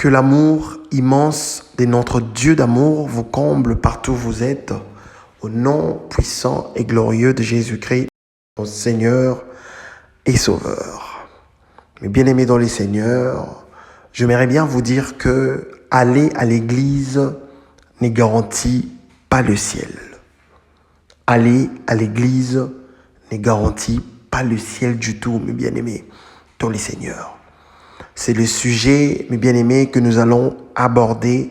Que l'amour immense de notre Dieu d'amour vous comble partout où vous êtes, au nom puissant et glorieux de Jésus-Christ, notre Seigneur et Sauveur. Mes bien-aimés dans les Seigneurs, j'aimerais bien vous dire que aller à l'église ne garantit pas le ciel. Aller à l'église ne garantit pas le ciel du tout, mes bien-aimés dans les Seigneurs. C'est le sujet, mes bien-aimés, que nous allons aborder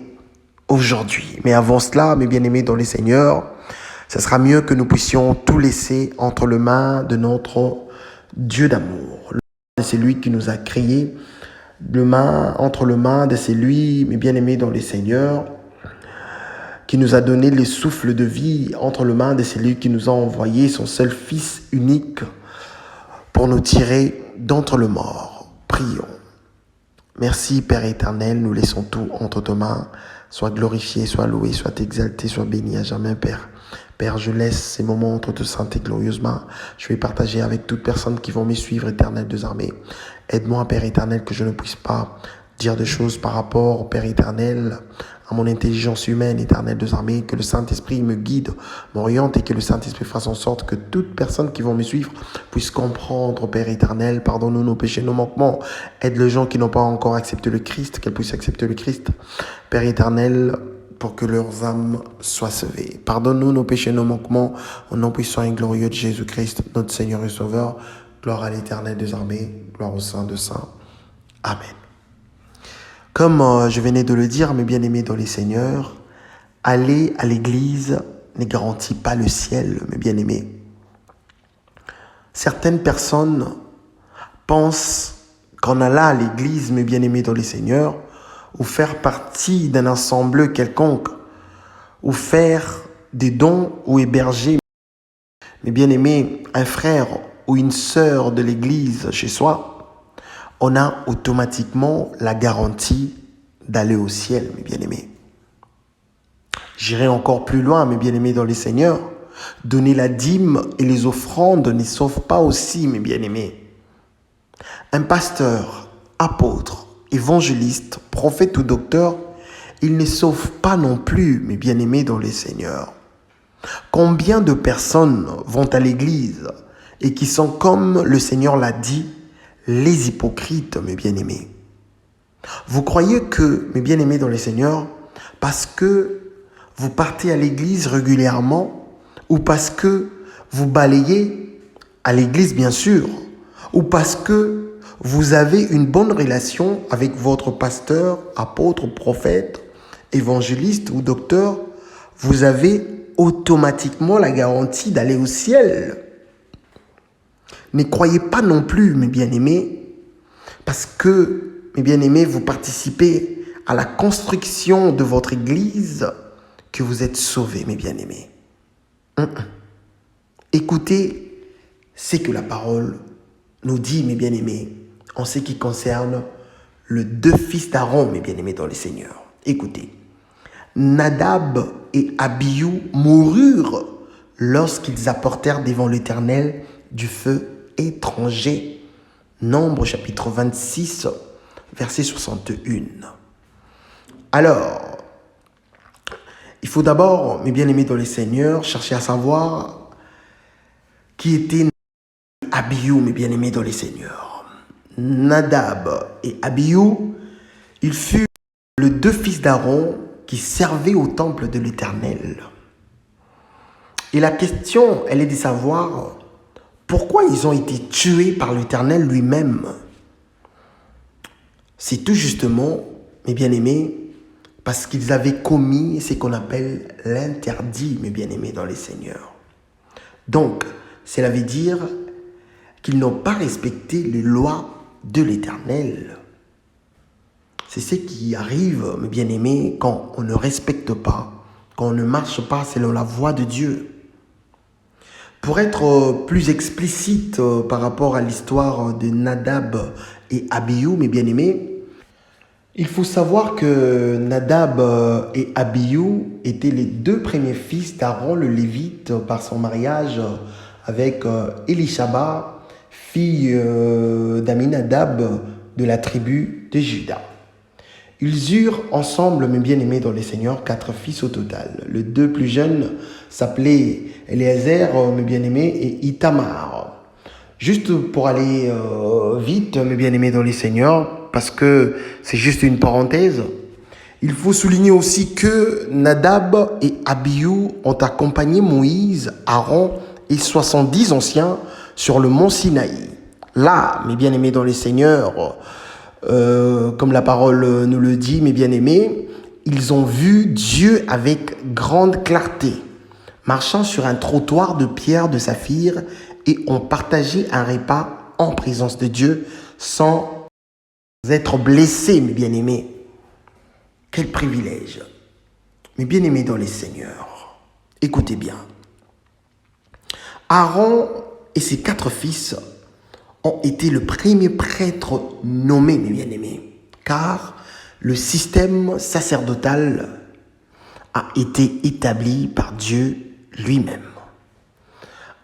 aujourd'hui. Mais avant cela, mes bien-aimés dans les Seigneurs, ce sera mieux que nous puissions tout laisser entre les mains de notre Dieu d'amour. C'est lui qui nous a créés, entre les mains de celui, mes bien-aimés dans les Seigneurs, qui nous a donné le souffle de vie, entre les mains de celui qui nous a envoyé son seul Fils unique pour nous tirer d'entre les morts. Prions. Merci Père éternel, nous laissons tout entre tes mains. Sois glorifié, sois loué, sois exalté, sois béni à jamais Père. Père, je laisse ces moments entre tes saintes et glorieuses mains. Je vais partager avec toutes personnes qui vont me suivre, éternel des armées. Aide-moi Père éternel que je ne puisse pas dire des choses par rapport, Père éternel, à mon intelligence humaine, éternel des armées, que le Saint-Esprit me guide, m'oriente et que le Saint-Esprit fasse en sorte que toutes personnes qui vont me suivre puissent comprendre, Père éternel, pardonne-nous nos péchés, nos manquements, aide les gens qui n'ont pas encore accepté le Christ, qu'elles puissent accepter le Christ, Père éternel, pour que leurs âmes soient sauvées. Pardonne-nous nos péchés, nos manquements, au nom puissant et glorieux de Jésus-Christ, notre Seigneur et Sauveur, gloire à l'Éternel des armées, gloire au Saint de Saints. Amen. Comme je venais de le dire, mes bien-aimés dans les Seigneurs, aller à l'église ne garantit pas le ciel, mes bien-aimés. Certaines personnes pensent qu'en allant à l'église, mes bien-aimés dans les Seigneurs, ou faire partie d'un ensemble quelconque, ou faire des dons ou héberger, mes bien-aimés, un frère ou une sœur de l'église chez soi, on a automatiquement la garantie d'aller au ciel, mes bien-aimés. J'irai encore plus loin, mes bien-aimés dans les Seigneurs. Donner la dîme et les offrandes ne sauvent pas aussi, mes bien-aimés. Un pasteur, apôtre, évangéliste, prophète ou docteur, il ne sauve pas non plus, mes bien-aimés dans les Seigneurs. Combien de personnes vont à l'église et qui sont, comme le Seigneur l'a dit, les hypocrites, mes bien-aimés. Vous croyez que, mes bien-aimés dans les Seigneurs, parce que vous partez à l'église régulièrement, ou parce que vous balayez à l'église, bien sûr, ou parce que vous avez une bonne relation avec votre pasteur, apôtre, prophète, évangéliste ou docteur, vous avez automatiquement la garantie d'aller au ciel. Ne croyez pas non plus, mes bien-aimés, parce que, mes bien-aimés, vous participez à la construction de votre église, que vous êtes sauvés, mes bien-aimés. Écoutez ce que la parole nous dit, mes bien-aimés, en ce qui concerne les deux fils d'Aaron, mes bien-aimés dans le Seigneur. Écoutez, Nadab et Abihu moururent lorsqu'ils apportèrent devant l'Éternel du feu étranger. Nombre chapitre 26, verset 61. Alors, il faut d'abord, mes bien-aimés dans les Seigneurs, chercher à savoir qui était Abihu, mes bien-aimés dans les Seigneurs. Nadab et Abihu, ils furent les deux fils d'Aaron qui servaient au temple de l'Éternel. Et la question, elle est de savoir pourquoi ils ont été tués par l'Éternel lui-même. C'est tout justement, mes bien-aimés, parce qu'ils avaient commis ce qu'on appelle l'interdit, mes bien-aimés dans les Seigneurs. Donc, cela veut dire qu'ils n'ont pas respecté les lois de l'Éternel. C'est ce qui arrive, mes bien-aimés, quand on ne respecte pas, quand on ne marche pas selon la voie de Dieu. Pour être plus explicite par rapport à l'histoire de Nadab et Abihu, mes bien-aimés, il faut savoir que Nadab et Abihu étaient les deux premiers fils d'Aaron le Lévite par son mariage avec Élishaba, fille d'Aminadab de la tribu de Juda. Ils eurent ensemble, mes bien-aimés dans les seigneurs, 4 fils au total. Les 2 plus jeunes s'appelaient Éléazar, mes bien-aimés, et Itamar. Juste pour aller vite, mes bien-aimés dans les seigneurs, parce que c'est juste une parenthèse, il faut souligner aussi que Nadab et Abihu ont accompagné Moïse, Aaron et 70 anciens sur le mont Sinaï. Là, mes bien-aimés dans les seigneurs, comme la parole nous le dit, mes bien-aimés, ils ont vu Dieu avec grande clarté, marchant sur un trottoir de pierre de saphir et ont partagé un repas en présence de Dieu sans être blessés, mes bien-aimés. Quel privilège. Mes bien-aimés dans les seigneurs, écoutez bien. Aaron et ses 4 fils ont été le premier prêtre nommé, mes bien-aimés, car le système sacerdotal a été établi par Dieu lui-même.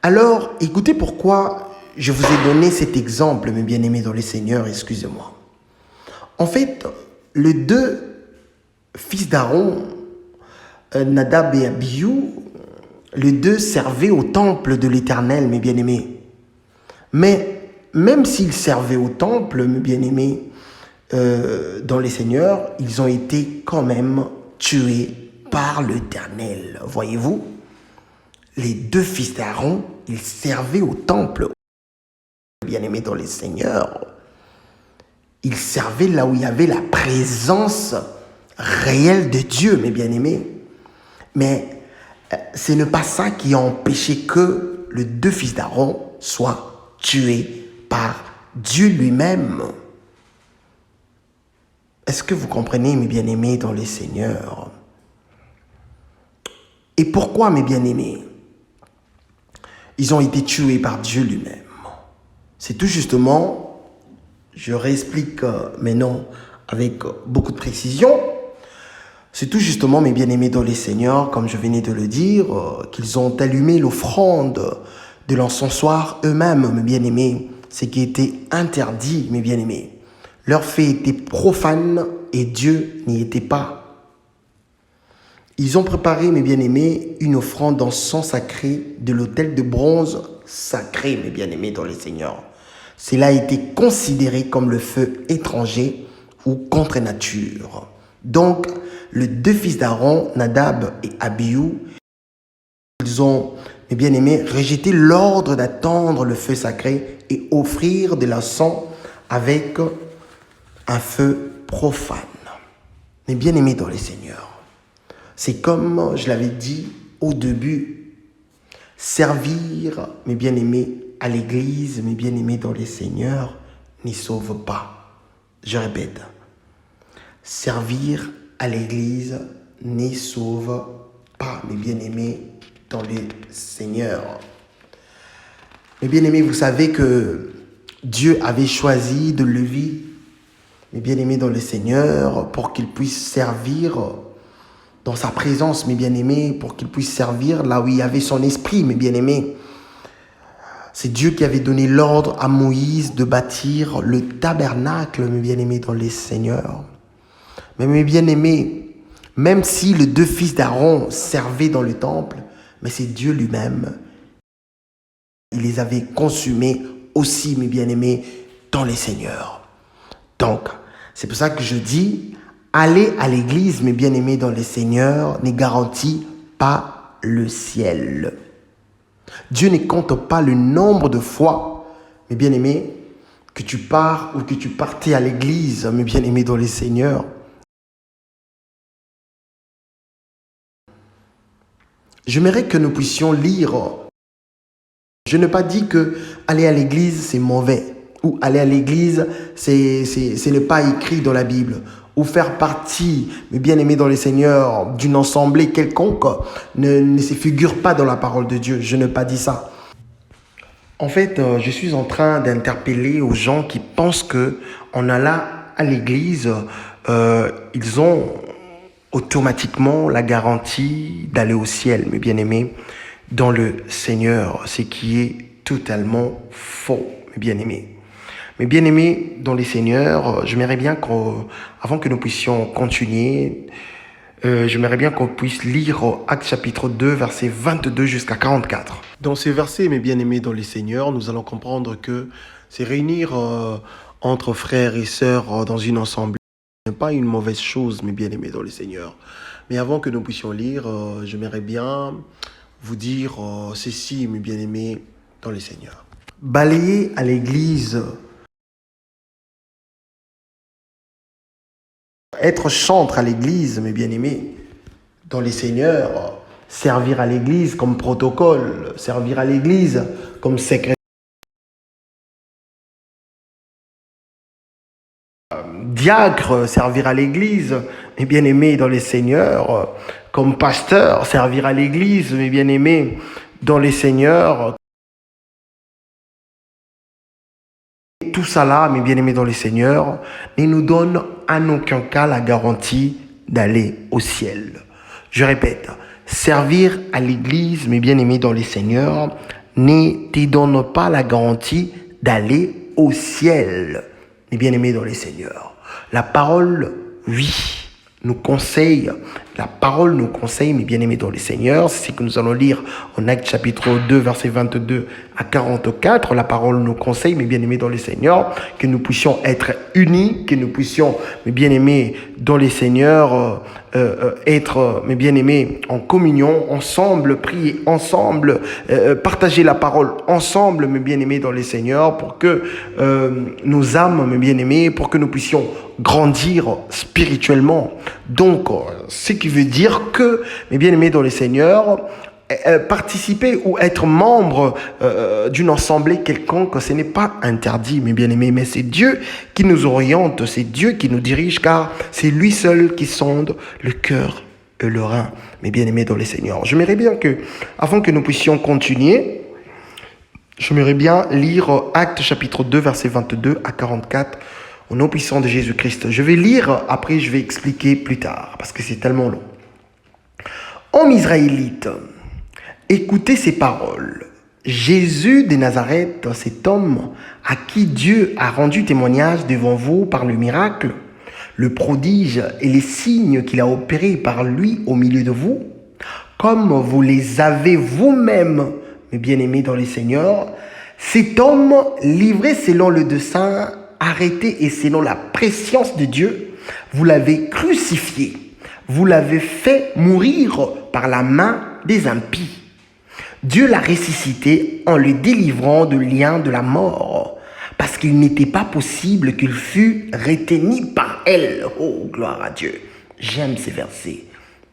Alors, écoutez pourquoi je vous ai donné cet exemple, mes bien-aimés dans les seigneurs, excusez-moi. En fait, les 2 fils d'Aaron, Nadab et Abihu, les 2 servaient au temple de l'Éternel, mes bien-aimés. Mais même s'ils servaient au temple, mes bien-aimés, dans les seigneurs, ils ont été quand même tués par l'Éternel. Voyez-vous, les 2 fils d'Aaron, ils servaient au temple, bien-aimés dans les seigneurs. Ils servaient là où il y avait la présence réelle de Dieu, mes bien-aimés. Mais ce n'est pas ça qui a empêché que les 2 fils d'Aaron soient tués par Dieu lui-même. Est-ce que vous comprenez, mes bien-aimés dans les seigneurs? Et pourquoi, mes bien-aimés, ils ont été tués par Dieu lui-même? C'est tout justement, je réexplique maintenant avec beaucoup de précision, c'est tout justement, mes bien-aimés dans les seigneurs, comme je venais de le dire, qu'ils ont allumé l'offrande de l'encensoir eux-mêmes, mes bien-aimés, ce qui était interdit, mes bien-aimés. Leur fait était profane et Dieu n'y était pas. Ils ont préparé, mes bien-aimés, une offrande d'encens sacré de l'autel de bronze sacré, mes bien-aimés dans les seigneurs. Cela a été considéré comme le feu étranger ou contre nature. Donc, les 2 fils d'Aaron, Nadab et Abihu, ils ont, mes bien-aimés, rejeté l'ordre d'attendre le feu sacré et offrir de l'encens avec un feu profane. Mes bien-aimés dans les seigneurs, c'est comme je l'avais dit au début, servir, mes bien-aimés, à l'église, mes bien-aimés dans les seigneurs, n'y sauve pas. Je répète, servir à l'église n'y sauve pas, mes bien-aimés dans les seigneurs. Mes bien-aimés, vous savez que Dieu avait choisi de Lévi, mes bien-aimés dans le Seigneur, pour qu'il puisse servir dans sa présence, mes bien-aimés, pour qu'il puisse servir là où il y avait son esprit, mes bien-aimés. C'est Dieu qui avait donné l'ordre à Moïse de bâtir le tabernacle, mes bien-aimés dans les seigneurs. Mais mes bien-aimés, même si les 2 fils d'Aaron servaient dans le temple, mais c'est Dieu lui-même. Il les avait consumés aussi, mes bien-aimés, dans les seigneurs. Donc, c'est pour ça que je dis, aller à l'église, mes bien-aimés, dans les seigneurs, ne garantit pas le ciel. Dieu ne compte pas le nombre de fois, mes bien-aimés, que tu pars ou que tu partais à l'église, mes bien-aimés, dans les seigneurs. J'aimerais que nous puissions lire. Je n'ai pas dit que aller à l'église, c'est mauvais. Ou aller à l'église, ce n'est pas écrit dans la Bible. Ou faire partie, mes bien-aimés dans les seigneurs, d'une assemblée quelconque, ne se figure pas dans la parole de Dieu. Je n'ai pas dit ça. En fait, je suis en train d'interpeller aux gens qui pensent qu'en allant à l'église, ils ont automatiquement la garantie d'aller au ciel, mes bien-aimés, dans le Seigneur, ce qui est totalement faux, mes bien-aimés. Mes bien-aimés dans les seigneurs, j'aimerais bien qu'avant que nous puissions continuer, j'aimerais bien qu'on puisse lire Actes chapitre 2, versets 22 jusqu'à 44. Dans ces versets, mes bien-aimés dans les seigneurs, nous allons comprendre que c'est réunir entre frères et sœurs dans une assemblée. Ce n'est pas une mauvaise chose, mes bien-aimés dans les seigneurs. Mais avant que nous puissions lire, j'aimerais bien vous dire ceci, mes bien-aimés dans les seigneurs. Balayer à l'église, être chantre à l'église, mes bien-aimés, dans les seigneurs, servir à l'église comme protocole, servir à l'église comme secrétaire, diacre, servir à l'église, mes bien-aimés dans les seigneurs, comme pasteur, servir à l'église, mes bien-aimés dans les seigneurs. Tout ça là, mes bien-aimés dans les seigneurs, ne nous donne en aucun cas la garantie d'aller au ciel. Je répète, servir à l'église, mes bien-aimés dans les seigneurs, ne te donne pas la garantie d'aller au ciel, mes bien-aimés dans les seigneurs. La parole, oui, nous conseille, la parole nous conseille, mes bien-aimés dans les seigneurs, c'est ce que nous allons lire en Actes chapitre 2, versets 22 à 44. La parole nous conseille, mes bien-aimés dans les seigneurs, que nous puissions être unis, que nous puissions, mes bien-aimés dans les seigneurs, être, mes bien-aimés, en communion, ensemble, prier ensemble, partager la parole ensemble, mes bien-aimés dans les seigneurs, pour que nos âmes, mes bien-aimés, pour que nous puissions grandir spirituellement. Donc, ce qui veut dire que, mes bien-aimés dans les seigneurs, participer ou être membre d'une assemblée quelconque, ce n'est pas interdit, mes bien-aimés, mais c'est Dieu qui nous oriente, c'est Dieu qui nous dirige, car c'est lui seul qui sonde le cœur et le rein, mes bien-aimés dans les seigneurs. J'aimerais bien que, avant que nous puissions continuer, j'aimerais bien lire Actes chapitre 2, versets 22 à 44, au nom puissant de Jésus-Christ. Je vais lire, après je vais expliquer plus tard, parce que c'est tellement long. Hommes israélites, écoutez ces paroles. Jésus de Nazareth, cet homme à qui Dieu a rendu témoignage devant vous par le miracle, le prodige et les signes qu'il a opérés par lui au milieu de vous, comme vous les avez vous-même, mes bien-aimés dans les seigneurs, cet homme livré selon le dessein, arrêté et selon la prescience de Dieu, vous l'avez crucifié, vous l'avez fait mourir par la main des impies. Dieu l'a ressuscité en le délivrant du lien de la mort, parce qu'il n'était pas possible qu'il fût retenu par elle. Oh, gloire à Dieu. J'aime ces versets,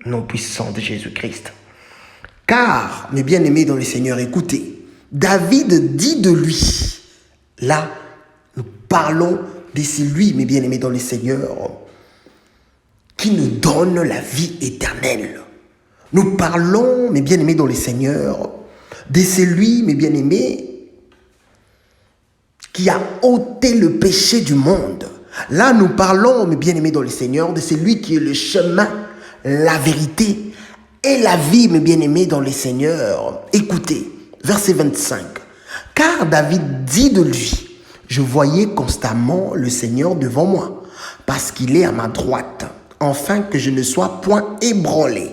nom puissant de Jésus-Christ. Car, mes bien-aimés dans le Seigneur, écoutez, David dit de lui, là, nous parlons de celui, mes bien-aimés dans le Seigneur, qui nous donne la vie éternelle. Nous parlons, mes bien-aimés dans le Seigneur, de celui, mes bien-aimés, qui a ôté le péché du monde. Là, nous parlons, mes bien-aimés dans le Seigneur, de celui qui est le chemin, la vérité et la vie, mes bien-aimés dans le Seigneur. Écoutez, verset 25. Car David dit de lui, je voyais constamment le Seigneur devant moi, parce qu'il est à ma droite, afin que je ne sois point ébranlé.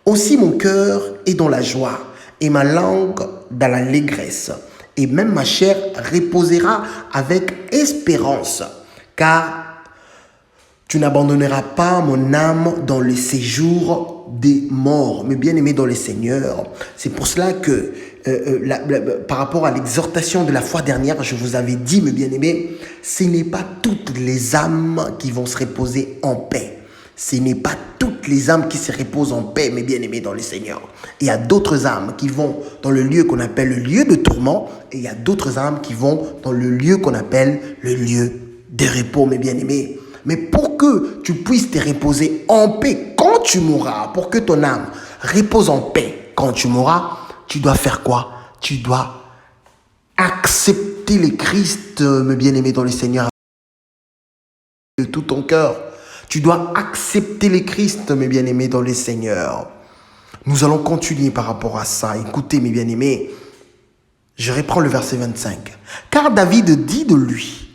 Aussi mon cœur est dans la joie, et ma langue dans l'allégresse, et même ma chair reposera avec espérance, car tu n'abandonneras pas mon âme dans le séjour des morts. Mes bien-aimés dans le Seigneur, c'est pour cela que par rapport à l'exhortation de la fois dernière, je vous avais dit, mes bien-aimés, ce n'est pas toutes les âmes qui vont se reposer en paix. Ce n'est pas toutes les âmes qui se reposent en paix, mes bien-aimés dans le Seigneur. Il y a d'autres âmes qui vont dans le lieu qu'on appelle le lieu de tourment, et il y a d'autres âmes qui vont dans le lieu qu'on appelle le lieu de repos, mes bien-aimés. Mais pour que tu puisses te reposer en paix quand tu mourras, pour que ton âme repose en paix quand tu mourras, tu dois faire quoi? Tu dois accepter le Christ, mes bien-aimés dans le Seigneur, de tout ton cœur. Tu dois accepter le Christ, mes bien-aimés dans le Seigneur. Nous allons continuer par rapport à ça. Écoutez, mes bien-aimés, je reprends le verset 25. Car David dit de lui,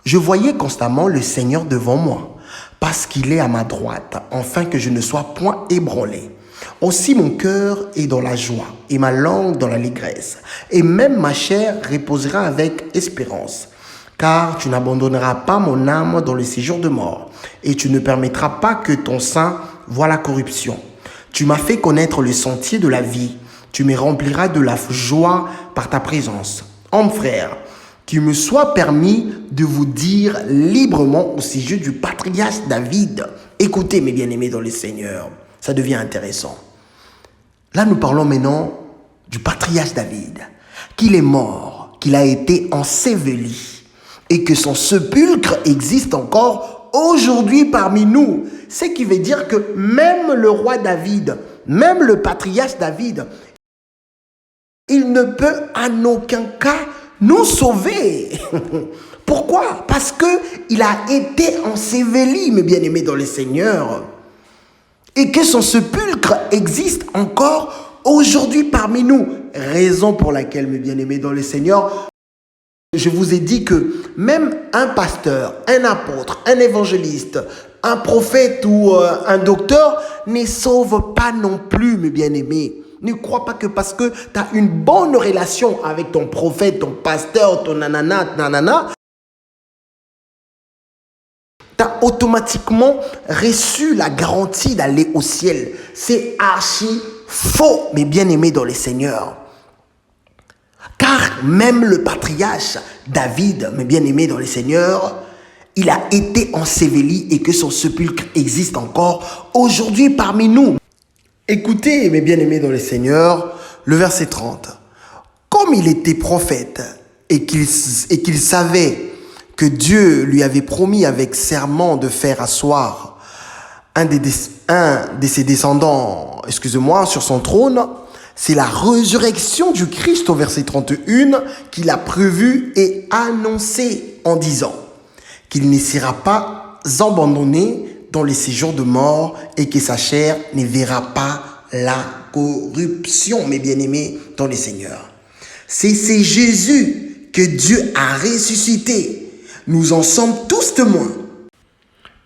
Je voyais constamment le Seigneur devant moi, parce qu'il est à ma droite, afin que je ne sois point ébranlé. Aussi mon cœur est dans la joie, et ma langue dans l'allégresse, et même ma chair reposera avec espérance. Car tu n'abandonneras pas mon âme dans le séjour de mort, et tu ne permettras pas que ton sein voie la corruption. Tu m'as fait connaître le sentier de la vie, tu me rempliras de la joie par ta présence. Hommes frères, qu'il me soit permis de vous dire librement au sujet du patriarche David. Écoutez mes bien-aimés dans le Seigneur, ça devient intéressant. Là nous parlons maintenant du patriarche David, qu'il est mort, qu'il a été enseveli et que son sépulcre existe encore aujourd'hui parmi nous. Ce qui veut dire que même le roi David, même le patriarche David, il ne peut en aucun cas nous sauver. Pourquoi? Parce qu'il a été enseveli, mes bien-aimés dans le Seigneur, et que son sépulcre existe encore aujourd'hui parmi nous. Raison pour laquelle, mes bien-aimés dans le Seigneur, je vous ai dit que même un pasteur, un apôtre, un évangéliste, un prophète ou un docteur ne sauve pas non plus, mes bien-aimés. Ne crois pas que parce que tu as une bonne relation avec ton prophète, ton pasteur, ton nanana, tu as automatiquement reçu la garantie d'aller au ciel. C'est archi faux, mes bien-aimés dans le Seigneur. Car même le patriarche David, mes bien-aimés dans le Seigneur, il a été enseveli et que son sépulcre existe encore aujourd'hui parmi nous. Écoutez, mes bien-aimés dans le Seigneur, le verset 30. Comme il était prophète et qu'il savait que Dieu lui avait promis avec serment de faire asseoir un de ses descendants, sur son trône, c'est la résurrection du Christ au verset 31 qu'il a prévu et annoncé en disant qu'il ne sera pas abandonné dans les séjours de mort et que sa chair ne verra pas la corruption, mes bien-aimés dans le Seigneur. C'est Jésus que Dieu a ressuscité. Nous en sommes tous témoins.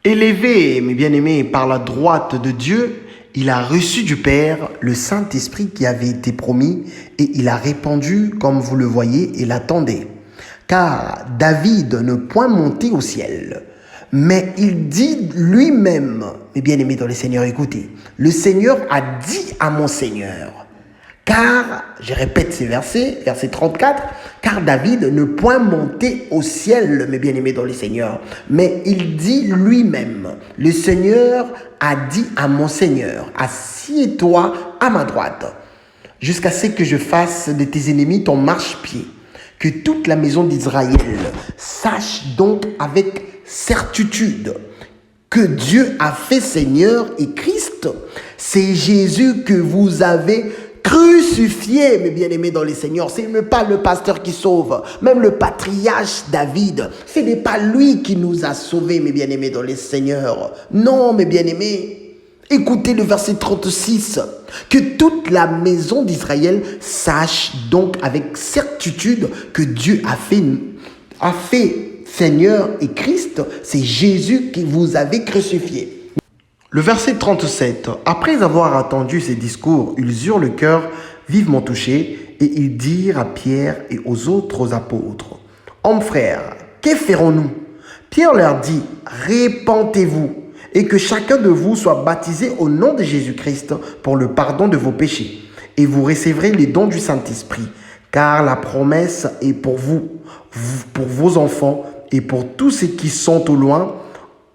Élevé, mes bien-aimés, par la droite de Dieu, il a reçu du Père le Saint-Esprit qui avait été promis et il a répandu, comme vous le voyez, et l'attendait. Car David ne point monté au ciel, mais il dit lui-même, mes bien-aimés dans le Seigneur, écoutez, le Seigneur a dit à mon Seigneur, car, je répète ces versets, verset 34, car David ne point monté au ciel, mes bien-aimés dans le Seigneur, mais il dit lui-même, le Seigneur a dit à mon Seigneur, assieds-toi à ma droite, jusqu'à ce que je fasse de tes ennemis ton marchepied. Que toute la maison d'Israël sache donc avec certitude que Dieu a fait Seigneur et Christ. C'est Jésus que vous avez crucifié, mes bien-aimés dans les Seigneurs. Ce n'est pas le pasteur qui sauve, même le patriarche David. Ce n'est pas lui qui nous a sauvés, mes bien-aimés dans les Seigneurs. Non, mes bien-aimés. Écoutez le verset 36. Que toute la maison d'Israël sache donc avec certitude que Dieu a fait Seigneur et Christ. C'est Jésus qui vous avez crucifié. Le verset 37. Après avoir entendu ces discours, ils eurent le cœur vivement touché et ils dirent à Pierre et aux autres apôtres, « Hommes frères, que ferons-nous » Pierre leur dit, « Répentez-vous et que chacun de vous soit baptisé au nom de Jésus-Christ pour le pardon de vos péchés. Et vous recevrez les dons du Saint-Esprit, car la promesse est pour vous, pour vos enfants et pour tous ceux qui sont au loin,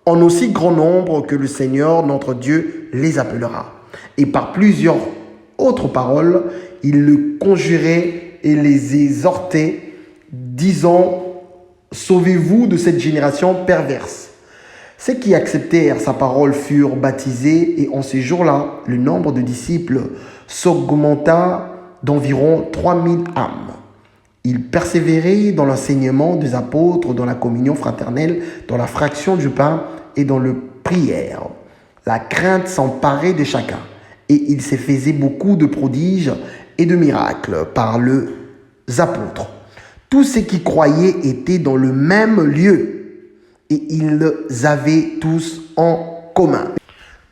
en aussi grand nombre que le Seigneur, notre Dieu, les appellera. » Et par plusieurs autres paroles, il le conjurait et les exhortait, disant, « Sauvez-vous de cette génération perverse. » Ceux qui acceptèrent sa parole furent baptisés et en ces jours-là, le nombre de disciples s'augmenta d'environ 3000 âmes. Ils persévéraient dans l'enseignement des apôtres, dans la communion fraternelle, dans la fraction du pain et dans la prière. La crainte s'emparait de chacun et il se faisait beaucoup de prodiges et de miracles par les apôtres. Tous ceux qui croyaient étaient dans le même lieu. et ils avaient tous en commun.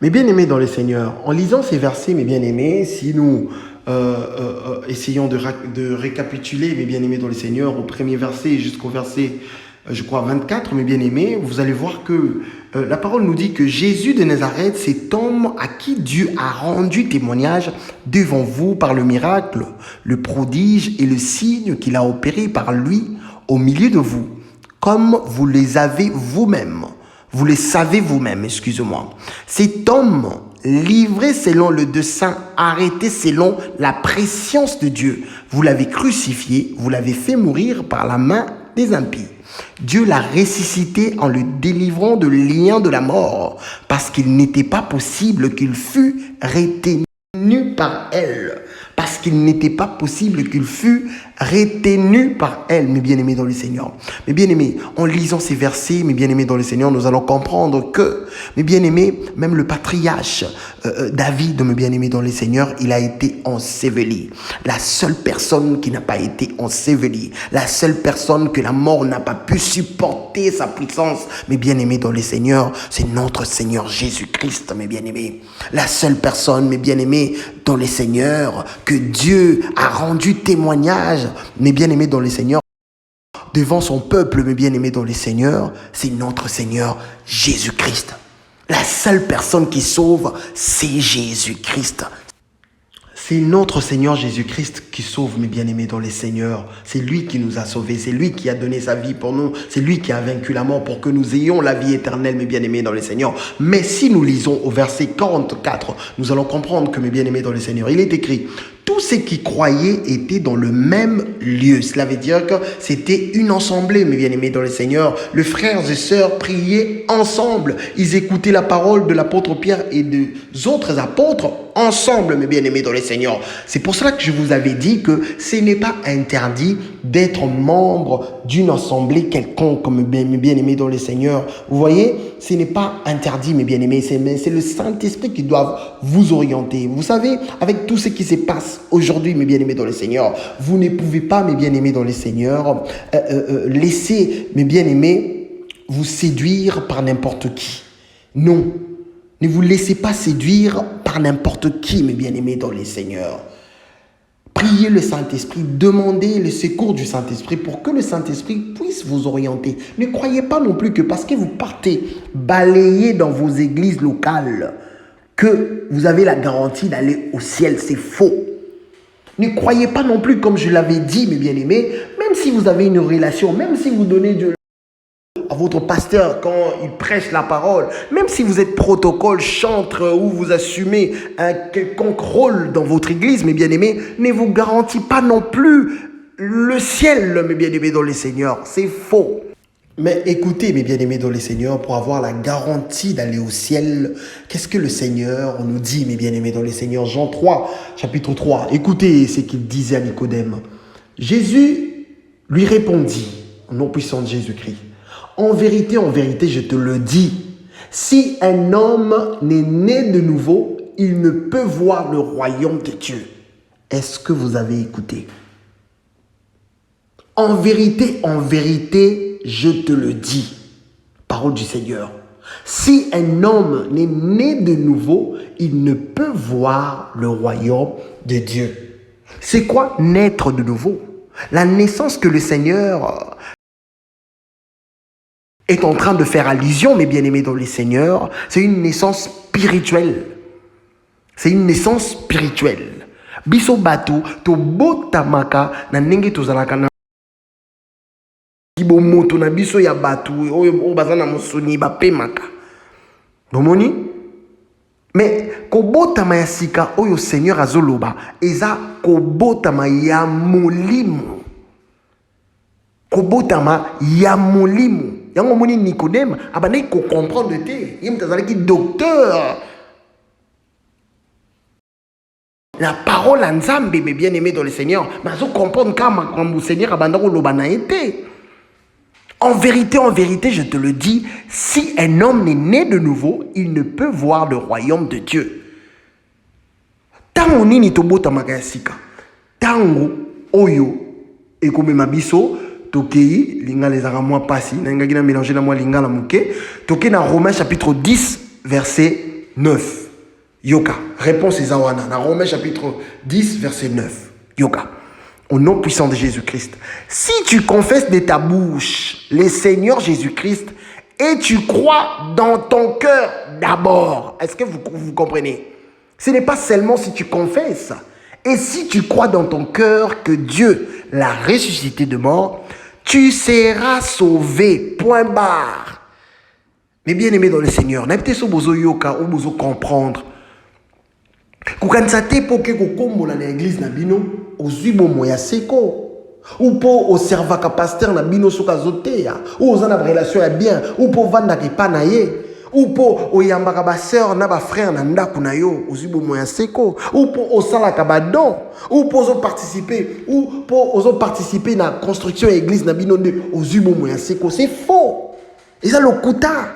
Mes bien-aimés dans le Seigneur, en lisant ces versets, mes bien-aimés, si nous essayons de récapituler, mes bien-aimés dans le Seigneur, au premier verset jusqu'au verset, je crois, 24, mes bien-aimés, vous allez voir que la parole nous dit que Jésus de Nazareth, cet homme à qui Dieu a rendu témoignage devant vous par le miracle, le prodige et le signe qu'il a opéré par lui au milieu de vous, comme vous les avez vous-même. Vous le savez vous-même, excusez-moi. Cet homme, livré selon le dessein, arrêté selon la prescience de Dieu, vous l'avez crucifié, vous l'avez fait mourir par la main des impies. Dieu l'a ressuscité en le délivrant de lien de la mort, parce qu'il n'était pas possible qu'il fût retenu par elle. Parce qu'il n'était pas possible qu'il fût retenu par elle, mes bien-aimés dans le Seigneur. Mes bien-aimés, en lisant ces versets, mes bien-aimés dans le Seigneur, nous allons comprendre que, mes bien-aimés, même le patriarche David, mes bien-aimés dans le Seigneur, il a été enseveli. La seule personne qui n'a pas été ensevelie, la seule personne que la mort n'a pas pu supporter sa puissance, mes bien-aimés dans le Seigneur, c'est notre Seigneur Jésus-Christ, mes bien-aimés. La seule personne, mes bien-aimés, dans le Seigneur, que Dieu a rendu témoignage, mes bien-aimés dans le Seigneur, devant son peuple, mes bien-aimés dans le Seigneur, c'est notre Seigneur Jésus-Christ. La seule personne qui sauve, c'est Jésus-Christ. C'est notre Seigneur Jésus-Christ qui sauve, mes bien-aimés dans les Seigneurs. C'est lui qui nous a sauvés, c'est lui qui a donné sa vie pour nous, c'est lui qui a vaincu la mort pour que nous ayons la vie éternelle, mes bien-aimés dans les Seigneurs. Mais si nous lisons au verset 44, nous allons comprendre que, mes bien-aimés dans les Seigneurs, il est écrit: tous ceux qui croyaient étaient dans le même lieu. Cela veut dire que c'était une assemblée, mes bien-aimés dans le Seigneur. Les frères et sœurs priaient ensemble. Ils écoutaient la parole de l'apôtre Pierre et des autres apôtres ensemble, mes bien-aimés dans le Seigneur. C'est pour cela que je vous avais dit que ce n'est pas interdit d'être membre d'une assemblée quelconque, mes bien-aimés dans le Seigneur. Vous voyez, ce n'est pas interdit, mes bien-aimés. C'est le Saint-Esprit qui doit vous orienter. Vous savez, avec tout ce qui se passe aujourd'hui, mes bien-aimés dans le Seigneur, vous ne pouvez pas, mes bien-aimés dans le Seigneur, laisser, mes bien-aimés, vous séduire par n'importe qui. Non. Ne vous laissez pas séduire par n'importe qui, mes bien-aimés dans le Seigneur. Priez le Saint-Esprit, demandez le secours du Saint-Esprit pour que le Saint-Esprit puisse vous orienter. Ne croyez pas non plus que parce que vous partez balayer dans vos églises locales, que vous avez la garantie d'aller au ciel. C'est faux. Ne croyez pas non plus, comme je l'avais dit, mes bien-aimés, même si vous avez une relation, même si vous donnez de à votre pasteur quand il prêche la parole, même si vous êtes protocole, chantre ou vous assumez un quelconque rôle dans votre église, mes bien-aimés, ne vous garantit pas non plus le ciel, mes bien-aimés dans le Seigneur. C'est faux. Mais écoutez, mes bien-aimés dans le Seigneur, pour avoir la garantie d'aller au ciel, qu'est-ce que le Seigneur nous dit, mes bien-aimés dans le Seigneur? Jean 3, chapitre 3. Écoutez ce qu'il disait à Nicodème. Jésus lui répondit, au nom puissant de Jésus-Christ: en vérité, je te le dis, si un homme n'est né de nouveau, il ne peut voir le royaume de Dieu. Est-ce que vous avez écouté? En vérité, je te le dis. Parole du Seigneur. Si un homme n'est né de nouveau, il ne peut voir le royaume de Dieu. C'est quoi naître de nouveau? La naissance que le Seigneur est en train de faire allusion, mes bien-aimés dans le Seigneur, c'est une naissance spirituelle. C'est une naissance spirituelle. Biso batu to botamaka na ndenge tozalaka na kibomoto na biso ya batu oyo bazana musuni bapemaka. Bomoni? Mais kobotama ya sika oyo Seigneur azoloba eza kobotama ya molimo. Kobotama ya molimo. Yango moni Nicodème abandaki ko comprendre te. Yem tazalaki docteur. La parole en Nzambe, mes bien-aimés dans le Seigneur, mais vous comprenez quand le Seigneur abandonne l'obana été. En vérité, je te le dis, si un homme n'est né de nouveau, il ne peut voir le royaume de Dieu. Tango nini tobota makasika. Tango oyo ekomema biso tokei linga les aramoi passi nangaki na mélanger na moi linga la muke tokei na Romains chapitre 10 verset 9 yoka réponse ezawana na Romains chapitre 10 verset 9 yoka au nom puissant de Jésus-Christ. Si tu confesses de ta bouche le Seigneur Jésus-Christ et tu crois dans ton cœur d'abord, est-ce que vous comprenez? Ce n'est pas seulement si tu confesses, et si tu crois dans ton cœur que Dieu l'a ressuscité de mort, tu seras sauvé. Point barre. Mais bien aimé dans le Seigneur, n'habitez pas besoin yoka ou besoin comprendre. Kukansate poke kokombo na l'église na bino ozuibo moya seko ou po observa ka pasteur na bino soka zoteya ou ozana relation ya bien ou po vanda ke pa na ye ou po oyambaka ba sœur na ba frère na ndako na yo ozuibo moya seko ou po osala ka ba don ou po ozo participer ou po ozo participer na construction ya église na bino de ozuibo moya seko. C'est faux. Et ça lokuta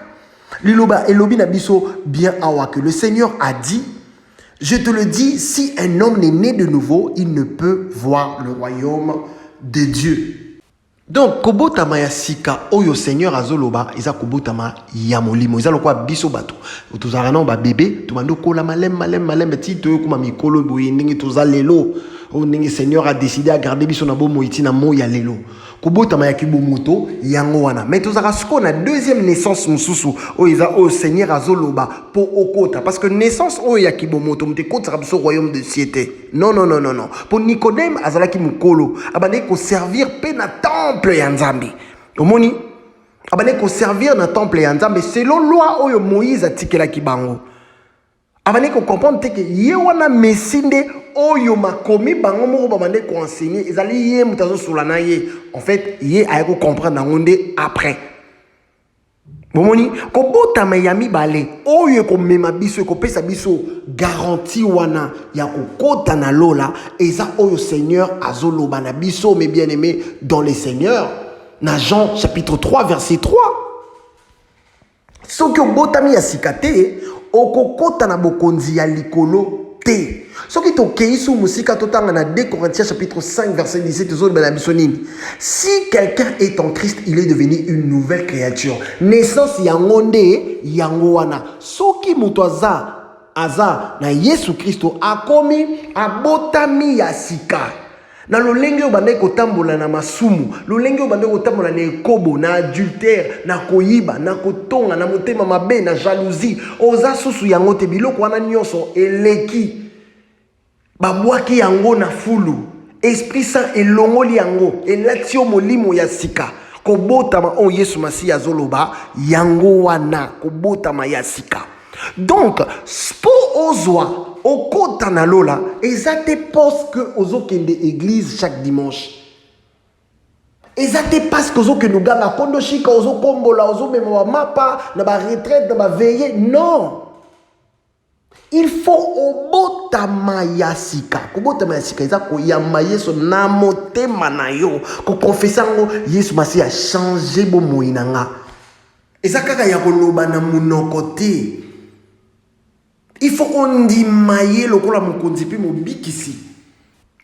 liloba elobi na biso bien awa que le Seigneur a dit. Je te le dis, si un homme n'est né de nouveau, il ne peut voir le royaume de Dieu. Donc, kobotama ya sika oyo Seigneur azoloba, isa kobotama ya molimo. Isa lokwa biso bato. Tozarana ba bébé, tumando kola malem ti to kuma mikolo boye ndenge tozalelo. O ndenge Seigneur a décidé à garder biso na bo moiti na mo ya lelo. Kobotama ya kibomoto yango wana. Mais tozaka siko na deuxième naissance mususu o isa o Seigneur azoloba po okota parce que naissance o ya kibomoto mte kota biso royaume de ciété. Non. Pour Nicodème azalaki mukolo, abane ko servir pe na temple ya Nzambe. Omoni abane ko servir na temple ya Nzambe selon loi oyo Moïse atikela kibango. Abane ko comprendre que ye wana mesinde oyo makomi bango moko bamande ko enseigner ezali ye mutazo sulana ye en fait ye ayeko comprendre ngonde après bomoni ko botama ya mibale oyo ko mema biso ko pesa biso garantie wana ya ko kota na lola eza oyo Seigneur azoloba na biso mes bien-aimés dans le Seigneur na Jean chapitre 3 verset 3 soki botami ya sikate okokota na bokonzi ya likolo te. Soki tokei su musika totanga na 2 Corinthiens chapitre 5 verset 17 si quelqu'un est en Christ, il est devenu une nouvelle créature. Naissance yangonde yangoana. Soki muto aza na Yesu Kristo akomi abotami ya sika. Na lolenge obande kotambola na masumu, lolenge obande kotambola na ekobo, na adultère, na koyiba, na kotonga, na motema mabe, na jalousie, oza susu yango te biloko wana nyonso eleki. Babwaki yango na fulu, Esprit Saint elongoli yango, elatio molimo ya sika. Kobotama o Yesu Masi azoloba, yango wana kobotama ya sika. Donc, spo ozwa okota na lola, ezate parce que ozokende église chaque dimanche. Ezate parce que ozokende ganga kondo shika ozokombola ozomema mapa na ba retraite na ba veillée. Non. Il faut obotama ya sika. Kobotama ya sika eza ko yamba Yesu na motema na yo. Ko confessango Yesu Masi a changé bo moinanga. Eza kaka ya koloba na munoko te. Il faut ondimaye lokola mokonzipi mobikisi.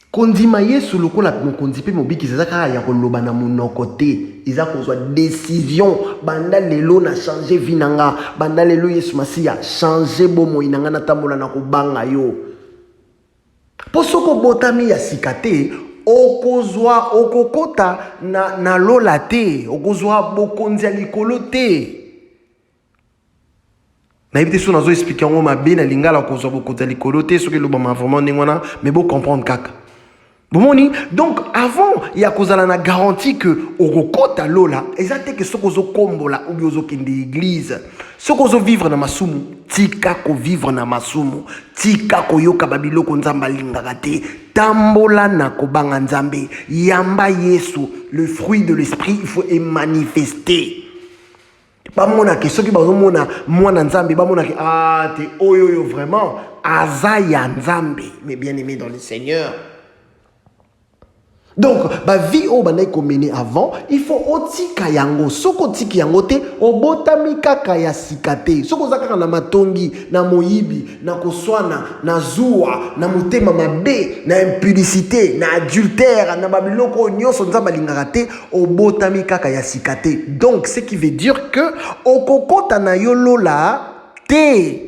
Kondimaye su lokola mokonzipi mobikisi ezaka ya koloba na munoko te. Eza kozwa décision banda lelo na changer vinanga, banda lelo Yesu Masi a changer bomo inanga na tambola na kobanga yo. Posoko botami ya sikate okozwa okokota na lola te, okozwa bokonzi ya likolo te. Na ibite so nazo expliquer ngo mabe na lingala ko zo bokota likolo te soki loba ma vraiment ndengwana mais bo comprendre kaka. Bomoni donc avant ya kozala na garantie que okokota lola ezate que soko zo kombola ou biozo kende église soko zo vivre na masumu tika ko vivre na masumu tika ko yoka babiloko nzamba lingaka te tambola na kobanga nzambe yamba Yesu le fruit de l'esprit il faut manifester. Bamona ke soki bazomona mwana nzambe bamona ke te oyo vraiment aza ya nzambe. Mais bien aimé dans le Seigneur, Donc, ba vie o banayi komene avant, il faut otika yango. Soko tiki yango te, obotami kaka ya sikate. Soko zakaka na matongi, na moyibi, na koswana, na zuwa, na mutema mabe, na impudicité, na adultère, na babiloko nyonso nzamba lingaka te, obotami kaka ya sikate. Donc, ce qui veut dire que okokota na yolola te.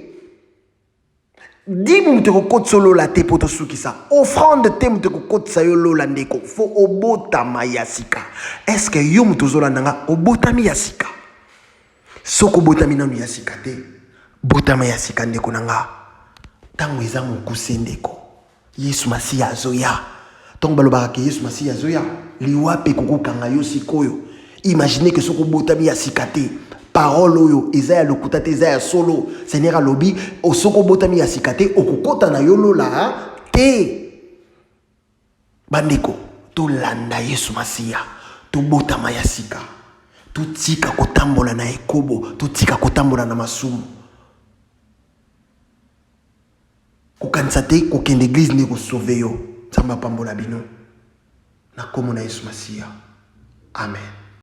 Dis muteko kote solo la te poto sukisa. Offrande te muteko kote sa yo lola ndeko. Fo obotama yasika. Est-ce que yo mutozola nanga obotami yasika? Soko botami nanu yasika te. Botama yasika ndeko nanga. Tango eza mokuse ndeko. Yesu Masiya azoya. Tango balobaka ke Yesu Masiya azoya. Liwape kokokanga yo sikoyo. Imaginez que soko botami yasika te. Parole oyo eza ya lokuta te eza ya solo. Seigneur alobi osoko botami ya sikate okokota na yolola te. Bandeko to landa Yesu Masiya to botama ya sika. To tika kotambola na ekobo, to tika kotambola na masumu. Kokanisa te kokende église ndeko sauver yo. Nzamba pambola bino. Na kombo na Yesu Masiya. Amen.